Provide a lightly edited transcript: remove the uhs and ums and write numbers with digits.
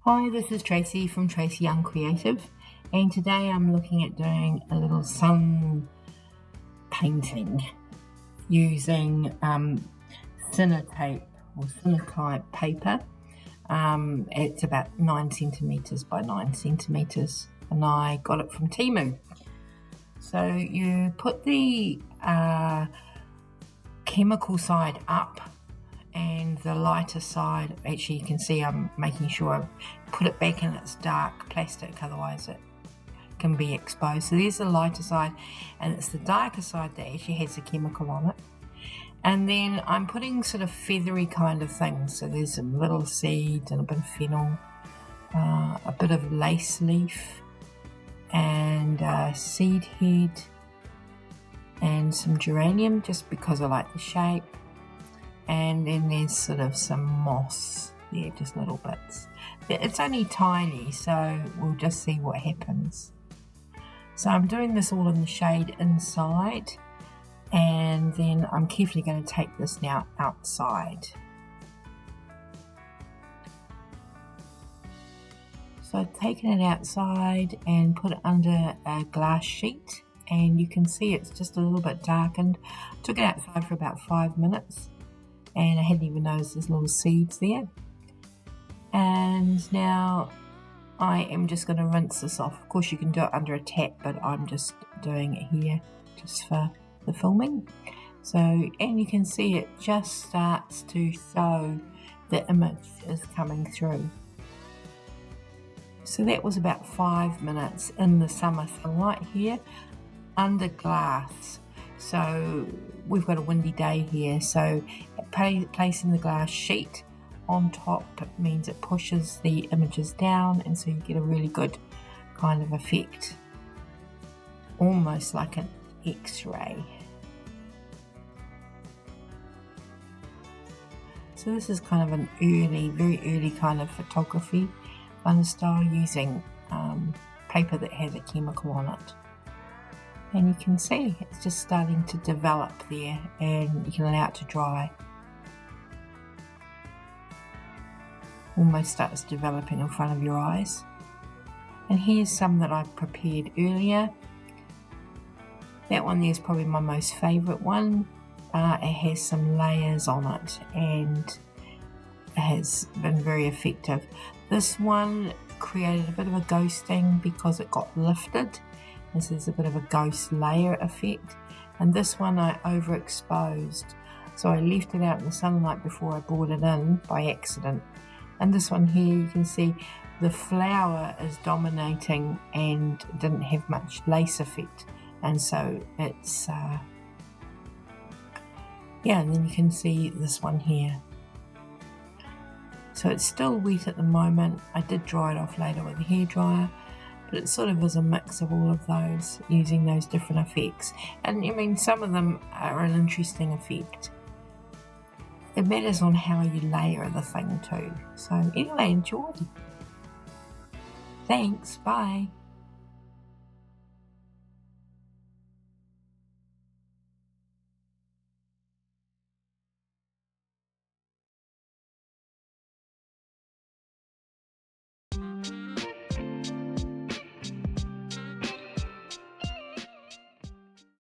Hi, this is Tracy from Tracy Young Creative, and today I'm looking at doing a little sun painting using Cyanotype or Cyanotype paper. It's about 9 centimeters by 9 centimeters, and I got it from Temu. So you put the chemical side up, and the lighter side, actually you can see I'm making sure I put it back in its dark plastic, otherwise it can be exposed. So there's the lighter side, and it's the darker side that actually has the chemical on it. And then I'm putting sort of feathery kind of things. So there's some little seeds and a bit of fennel, a bit of lace leaf, and a seed head, and some geranium just because I like the shape. And then there's sort of some moss there, just little bits. It's only tiny, so we'll just see what happens. So I'm doing this all in the shade inside, and then I'm carefully going to take this now outside. So I've taken it outside and put it under a glass sheet, and you can see it's just a little bit darkened. I took it outside for about 5 minutes, and I hadn't even noticed there's little seeds there. And now I am just going to rinse this off. Of course you can do it under a tap, but I'm just doing it here just for the filming. So, and you can see it just starts to show the image is coming through. So that was about 5 minutes in the summer sunlight here under glass. So we've got a windy day here, so placing the glass sheet on top means it pushes the images down, and so you get a really good kind of effect, almost like an X-ray. So this is kind of an very early kind of photography kind of style, using paper that has a chemical on it. And you can see it's just starting to develop there, and you can allow it to dry. Almost starts developing in front of your eyes. And here's some that I've prepared earlier. That one there is probably my most favourite one. It has some layers on it, and it has been very effective. This one created a bit of a ghosting because it got lifted. This is a bit of a ghost layer effect, and this one I overexposed, so I left it out in the sunlight before I brought it in by accident. And this one here, you can see the flower is dominating and didn't have much lace effect, and so it's and then you can see this one here. So it's still wet at the moment. I did dry it off later with a hairdryer, but it sort of is a mix of all of those, using those different effects. And I mean, some of them are an interesting effect. It matters on how you layer the thing too. So anyway, enjoy. Thanks, bye.